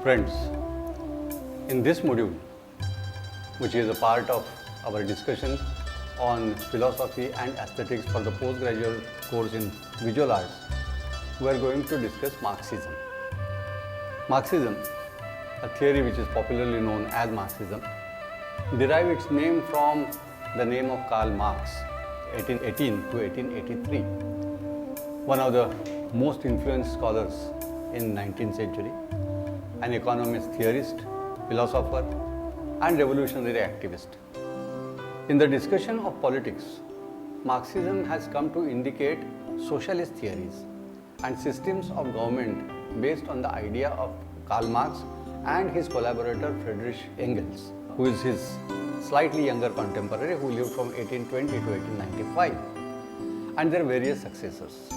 Friends, in this module, which is a part of our discussion on philosophy and aesthetics for the postgraduate course in visual arts, we are going to discuss Marxism. Marxism, a theory which is popularly known as Marxism, derives its name from the name of Karl Marx, 1818 to 1883, one of the most influential scholars in 19th century, an economist, theorist, philosopher, and revolutionary activist. In the discussion of politics, Marxism has come to indicate socialist theories and systems of government based on the idea of Karl Marx and his collaborator Friedrich Engels, who is his slightly younger contemporary who lived from 1820 to 1895, and their various successors.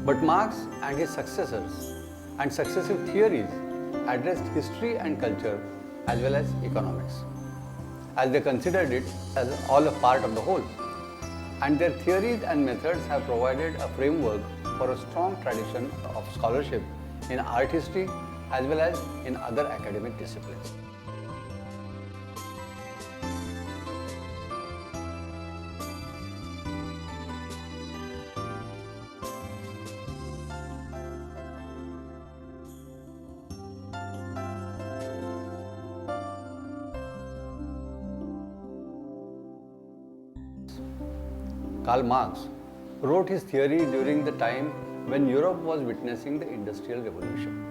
But Marx and his successors and successive theories addressed history and culture as well as economics, as they considered it as all a part of the whole. And their theories and methods have provided a framework for a strong tradition of scholarship in art history as well as in other academic disciplines. Karl Marx wrote his theory during the time when Europe was witnessing the Industrial Revolution.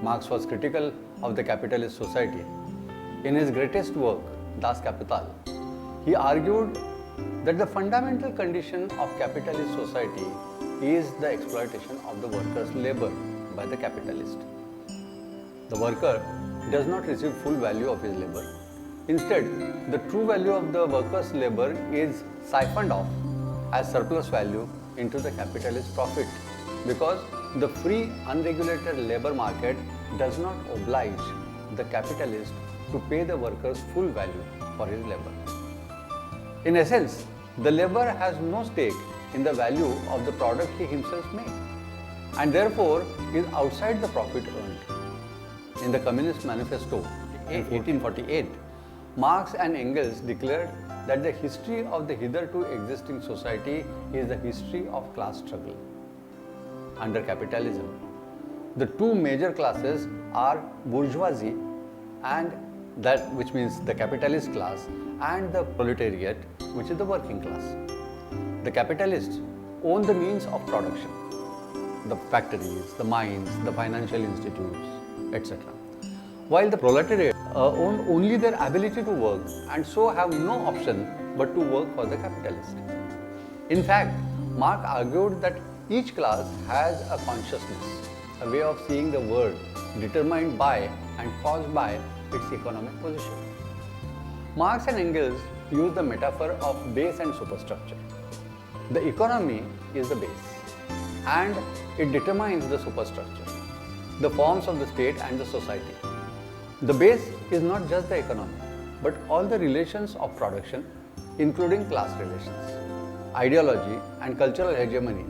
Marx was critical of the capitalist society. In his greatest work, Das Kapital, he argued that the fundamental condition of capitalist society is the exploitation of the worker's labor by the capitalist. The worker does not receive full value of his labor. Instead, the true value of the worker's labor is siphoned off as surplus value into the capitalist profit, because the free unregulated labor market does not oblige the capitalist to pay the worker's full value for his labor. In essence, the laborer has no stake in the value of the product he himself makes, and therefore is outside the profit earned. In the Communist Manifesto in 1848, Marx and Engels declared that the history of the hitherto existing society is the history of class struggle. Under capitalism, the two major classes are bourgeoisie, and that which means the capitalist class, and the proletariat, which is the working class. The capitalists own the means of production, the factories, the mines, the financial institutes, etc. While the proletariat own only their ability to work and so have no option but to work for the capitalist. In fact, Marx argued that each class has a consciousness, a way of seeing the world determined by and caused by its economic position. Marx and Engels use the metaphor of base and superstructure. The economy is the base and it determines the superstructure, the forms of the state and the society. The base is not just the economy, but all the relations of production, including class relations, ideology and cultural hegemony.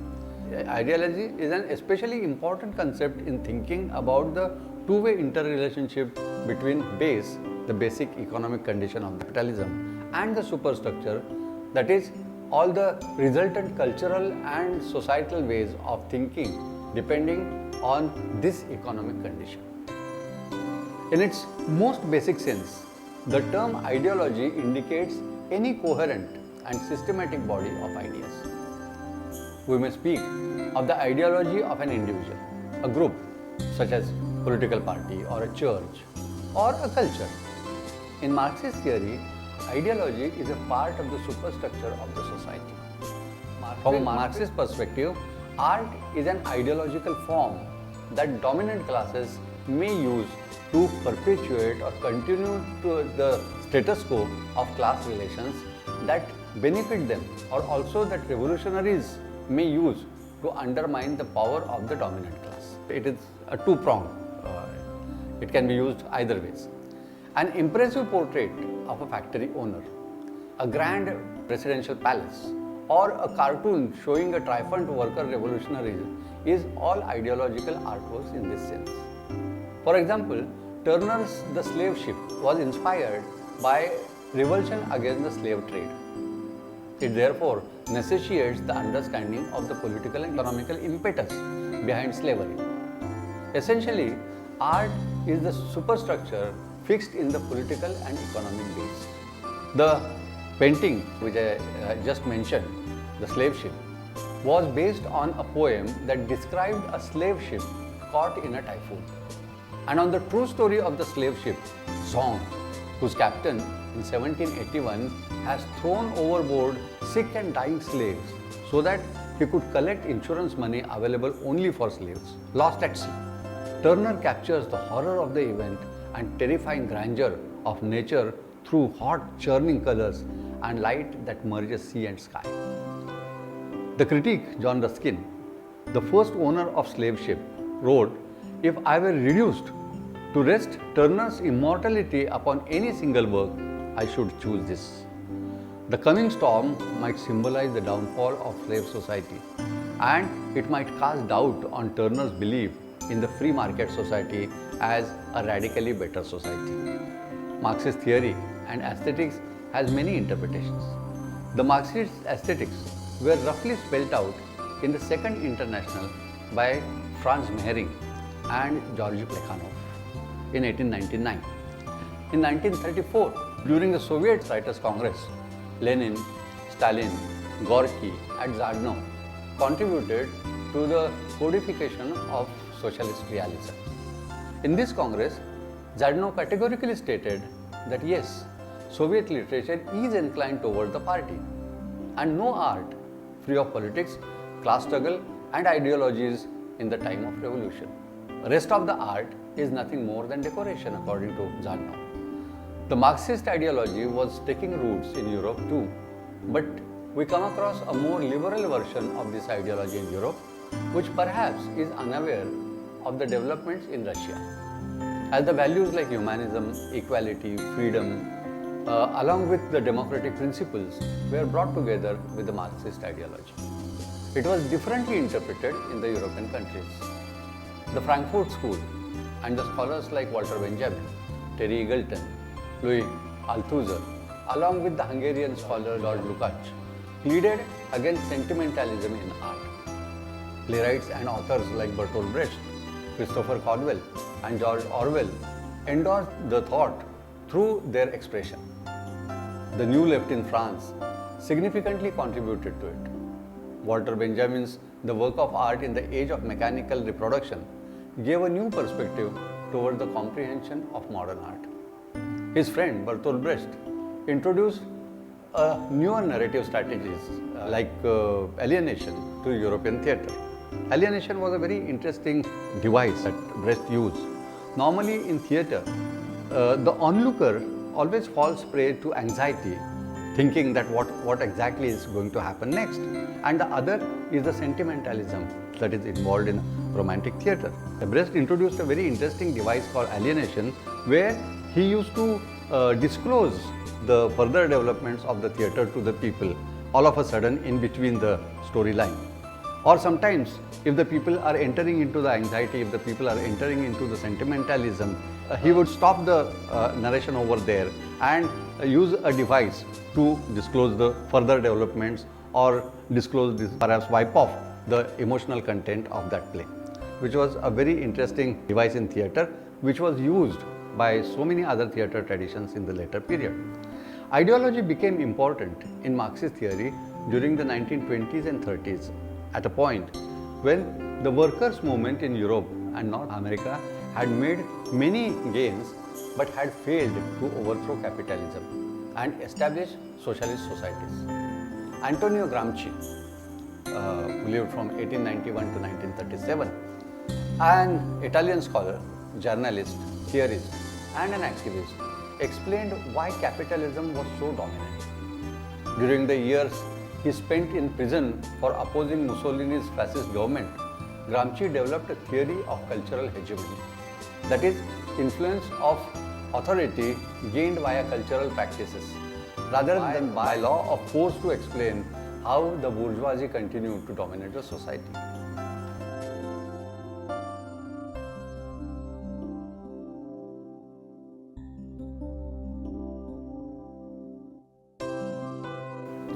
Ideology is an especially important concept in thinking about the two-way interrelationship between base, the basic economic condition of capitalism, and the superstructure, that is, all the resultant cultural and societal ways of thinking depending on this economic condition. In its most basic sense, the term ideology indicates any coherent and systematic body of ideas. We may speak of the ideology of an individual, a group such as political party or a church or a culture. In Marxist theory, ideology is a part of the superstructure of the society. From a Marxist perspective, art is an ideological form that dominant classes may use to perpetuate or continue to the status quo of class relations that benefit them, or also that revolutionaries may use to undermine the power of the dominant class. It is a two-pronged, it can be used either ways. An impressive portrait of a factory owner, a grand presidential palace, or a cartoon showing a triumphant worker revolutionary is all ideological artworks in this sense. For example, Turner's The Slave Ship was inspired by revulsion against the slave trade. It therefore necessitates the understanding of the political and economical impetus behind slavery. Essentially, art is the superstructure fixed in the political and economic base. The painting which I just mentioned, The Slave Ship, was based on a poem that described a slave ship caught in a typhoon, and on the true story of the slave ship, Zong, whose captain in 1781 has thrown overboard sick and dying slaves so that he could collect insurance money available only for slaves lost at sea. Turner captures the horror of the event and terrifying grandeur of nature through hot, churning colors and light that merges sea and sky. The critic, John Ruskin, the first owner of slave ship, wrote, "If I were reduced to rest Turner's immortality upon any single work, I should choose this. The coming storm might symbolize the downfall of slave society, and it might cast doubt on Turner's belief in the free market society as a radically better society." Marxist theory and aesthetics has many interpretations. The Marxist aesthetics were roughly spelled out in the Second International by Franz Mehring and Georgy Plekhanov in 1899. In 1934, during the Soviet Writers' Congress, Lenin, Stalin, Gorky and Zhdanov contributed to the codification of socialist realism. In this Congress, Zhdanov categorically stated that yes, Soviet literature is inclined toward the party, and no art free of politics, class struggle and ideologies in the time of revolution. Rest of the art is nothing more than decoration, according to Zhdanov. The Marxist ideology was taking roots in Europe too, but we come across a more liberal version of this ideology in Europe, which perhaps is unaware of the developments in Russia, as the values like humanism, equality, freedom, along with the democratic principles, were brought together with the Marxist ideology. It was differently interpreted in the European countries. The Frankfurt School and the scholars like Walter Benjamin, Terry Eagleton, Louis Althusser, along with the Hungarian scholar George Lukács, pleaded against sentimentalism in art. Playwrights and authors like Bertolt Brecht, Christopher Caldwell and George Orwell endorsed the thought through their expression. The New Left in France significantly contributed to it. Walter Benjamin's The Work of Art in the Age of Mechanical Reproduction gave a new perspective toward the comprehension of modern art. His friend Bertolt Brecht introduced newer narrative strategies like alienation to European theatre. Alienation was a very interesting device that Brecht used. Normally in theatre, the onlooker always falls prey to anxiety, thinking that what exactly is going to happen next. And the other is the sentimentalism that is involved in romantic theatre. Brecht introduced a very interesting device called alienation, where he used to disclose the further developments of the theatre to the people all of a sudden in between the storyline. Or sometimes, if the people are entering into the anxiety, if the people are entering into the sentimentalism, he would stop the narration over there and use a device to disclose the further developments or disclose this, perhaps wipe off the emotional content of that play, which was a very interesting device in theatre, which was used by so many other theatre traditions in the later period. Ideology became important in Marxist theory during the 1920s and 30s, at a point when the workers' movement in Europe and North America had made many gains but had failed to overthrow capitalism and establish socialist societies. Antonio Gramsci, who lived from 1891 to 1937, an Italian scholar, journalist, theorist, and an activist, explained why capitalism was so dominant. During the years he spent in prison for opposing Mussolini's fascist government, Gramsci developed a theory of cultural hegemony, that is, influence of authority gained via cultural practices, rather than by law of force to explain how the bourgeoisie continued to dominate the society.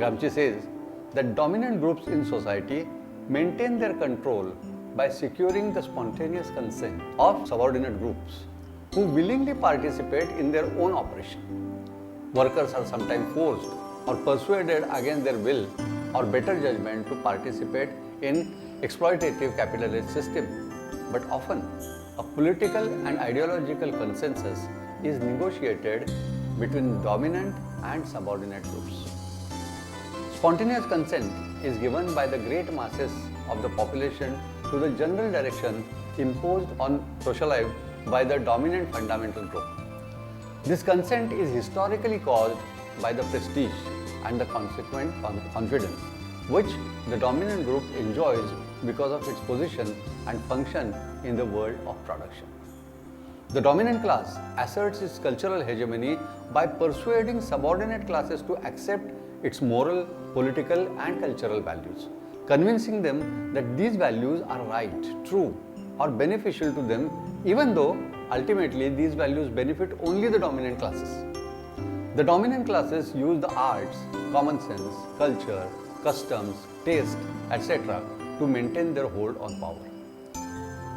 Gramsci says that dominant groups in society maintain their control by securing the spontaneous consent of subordinate groups who willingly participate in their own operation. Workers are sometimes forced or persuaded against their will or better judgment to participate in exploitative capitalist system, but often a political and ideological consensus is negotiated between dominant and subordinate groups. Spontaneous consent is given by the great masses of the population to the general direction imposed on social life by the dominant fundamental group. This consent is historically caused by the prestige and the consequent confidence which the dominant group enjoys because of its position and function in the world of production. The dominant class asserts its cultural hegemony by persuading subordinate classes to accept its moral, political and cultural values, convincing them that these values are right, true or beneficial to them, even though ultimately these values benefit only the dominant classes. The dominant classes use the arts, common sense, culture, customs, taste, etc. to maintain their hold on power.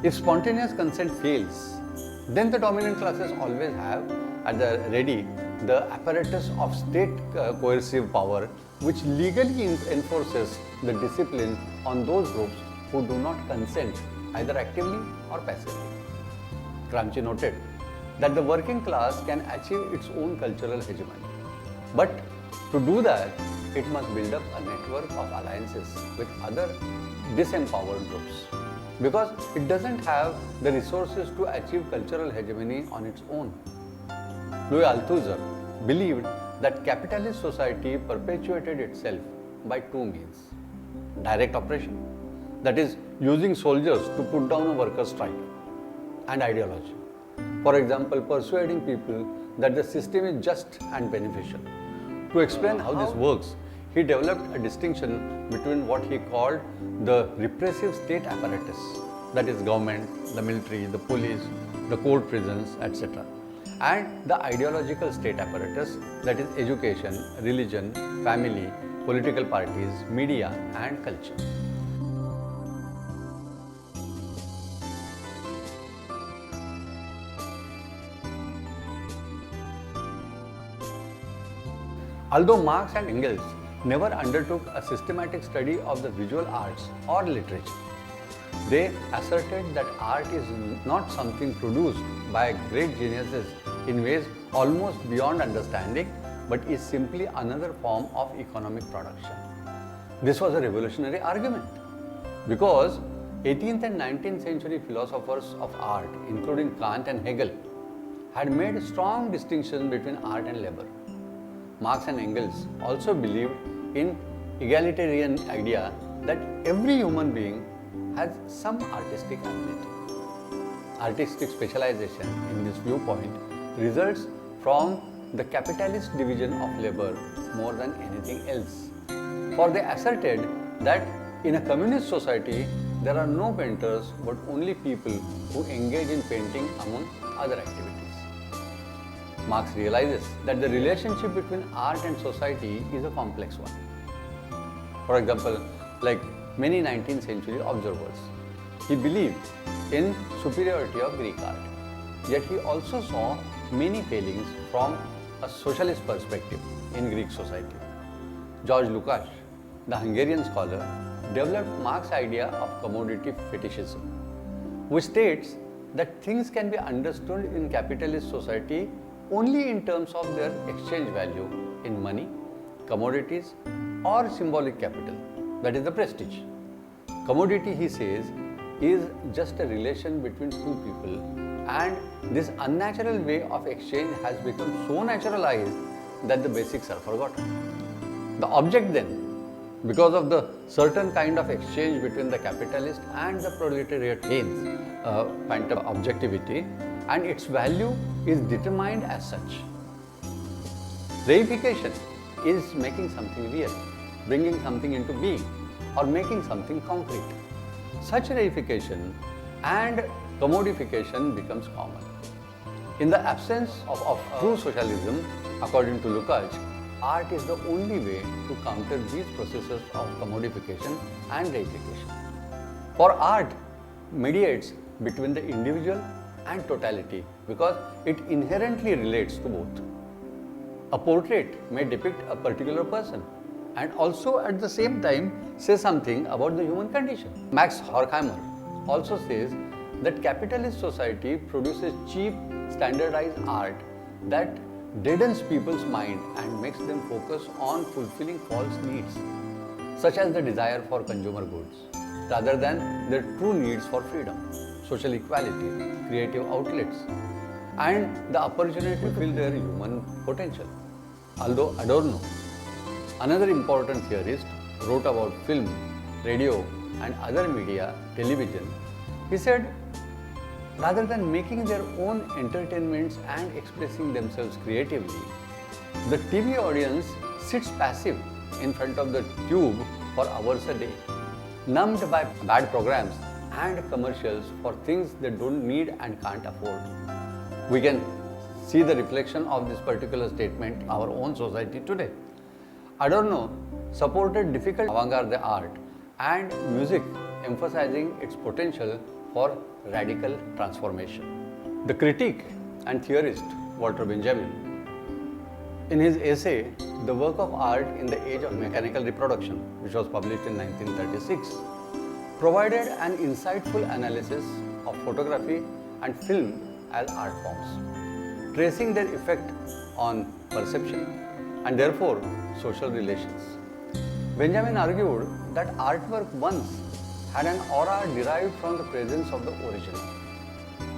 If spontaneous consent fails, then the dominant classes always have at the ready the apparatus of state coercive power which legally enforces the discipline on those groups who do not consent either actively or passively. Gramsci noted that the working class can achieve its own cultural hegemony, but to do that, it must build up a network of alliances with other disempowered groups because it doesn't have the resources to achieve cultural hegemony on its own. Louis Althusser believed that capitalist society perpetuated itself by two means: direct oppression, that is, using soldiers to put down a workers' strike, and ideology. For example, persuading people that the system is just and beneficial. To explain how this works, he developed a distinction between what he called the repressive state apparatus, that is government, the military, the police, the court prisons, etc., and the ideological state apparatus, that is education, religion, family, political parties, media and culture. Although Marx and Engels never undertook a systematic study of the visual arts or literature, they asserted that art is not something produced by great geniuses in ways almost beyond understanding, but is simply another form of economic production. This was a revolutionary argument because 18th and 19th century philosophers of art, including Kant and Hegel, had made strong distinctions between art and labor. Marx and Engels also believed in egalitarian idea that every human being has some artistic ability. Artistic specialization in this viewpoint results from the capitalist division of labor more than anything else. For they asserted that in a communist society there are no painters but only people who engage in painting among other activities. Marx realizes that the relationship between art and society is a complex one. For example, like many 19th century observers, he believed in superiority of Greek art, yet he also saw many failings from a socialist perspective in Greek society. George Lukács, the Hungarian scholar, developed Marx's idea of commodity fetishism, which states that things can be understood in capitalist society only in terms of their exchange value in money, commodities or symbolic capital, that is the prestige. Commodity, he says, is just a relation between two people, and this unnatural way of exchange has become so naturalized that the basics are forgotten. The object then, because of the certain kind of exchange between the capitalist and the proletariat gains phantom objectivity, and its value is determined as such. Reification is making something real, bringing something into being, or making something concrete. Such reification and commodification becomes common. In the absence of true socialism, according to Lukács, art is the only way to counter these processes of commodification and replication. For art mediates between the individual and totality because it inherently relates to both. A portrait may depict a particular person and also at the same time say something about the human condition. Max Horkheimer also says that capitalist society produces cheap, standardized art that deadens people's mind and makes them focus on fulfilling false needs, such as the desire for consumer goods, rather than their true needs for freedom, social equality, creative outlets, and the opportunity to fulfill their human potential. Although Adorno, another important theorist, wrote about film, radio, and other media, television, he said, rather than making their own entertainments and expressing themselves creatively, the TV audience sits passive in front of the tube for hours a day, numbed by bad programs and commercials for things they don't need and can't afford. We can see the reflection of this particular statement in our own society today. Adorno supported difficult avant-garde art and music, emphasizing its potential for radical transformation. The critic and theorist Walter Benjamin, in his essay, The Work of Art in the Age of Mechanical Reproduction, which was published in 1936, provided an insightful analysis of photography and film as art forms, tracing their effect on perception and therefore social relations. Benjamin argued that artwork once had an aura derived from the presence of the original.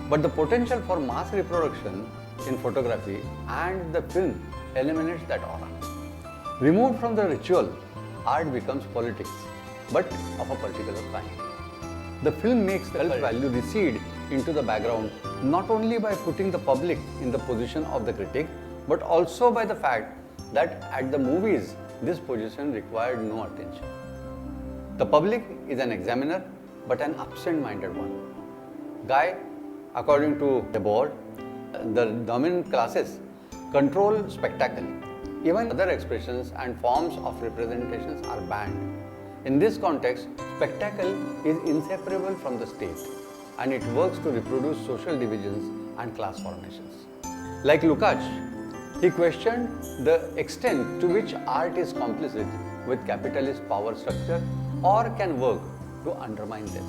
But the potential for mass reproduction in photography and the film eliminates that aura. Removed from the ritual, art becomes politics, but of a particular kind. The film makes the cult value recede into the background not only by putting the public in the position of the critic, but also by the fact that at the movies, this position required no attention. The public is an examiner, but an absent-minded one. Guy, according to Debord, the dominant classes control spectacle. Even other expressions and forms of representations are banned. In this context, spectacle is inseparable from the state, and it works to reproduce social divisions and class formations. Like Lukács, he questioned the extent to which art is complicit with capitalist power structure or can work to undermine them.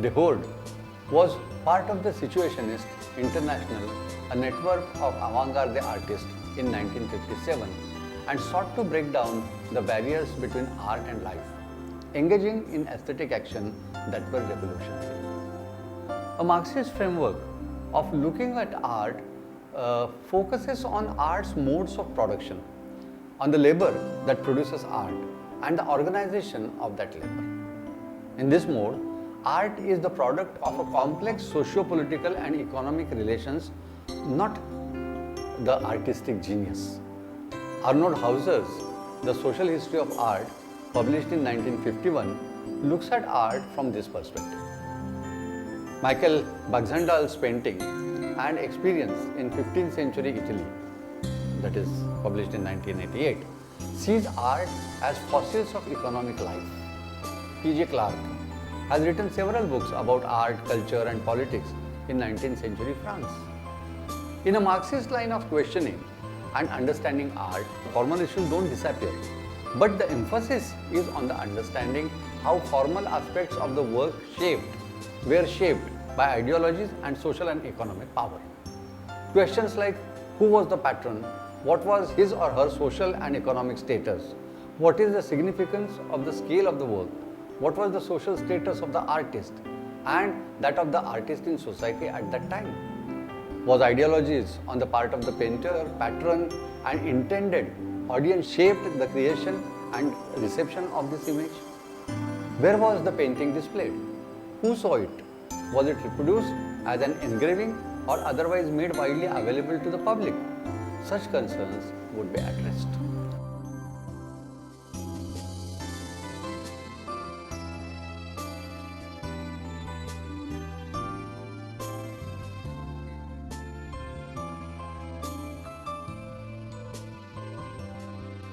Dehord was part of the Situationist International, a network of avant-garde artists in 1957, and sought to break down the barriers between art and life, engaging in aesthetic action that were revolutionary. A Marxist framework of looking at art focuses on art's modes of production, on the labor that produces art, and the organization of that labor. In this mode, art is the product of a complex socio-political and economic relations, not the artistic genius. Arnold Hauser's The Social History of Art, published in 1951, looks at art from this perspective. Michael Baxandall's painting and experience in 15th century Italy, that is published in 1988, sees art as fossils of economic life. P.J. Clarke has written several books about art, culture and politics in 19th century France. In a Marxist line of questioning and understanding art, formal issues don't disappear, but the emphasis is on the understanding how formal aspects of the work were shaped by ideologies and social and economic power. Questions like who was the patron, what was his or her social and economic status, what is the significance of the scale of the work, what was the social status of the artist and that of the artist in society at that time. Was ideologies on the part of the painter, patron and intended audience shaped the creation and reception of this image? Where was the painting displayed? Who saw it? Was it reproduced as an engraving or otherwise made widely available to the public? Such concerns would be addressed.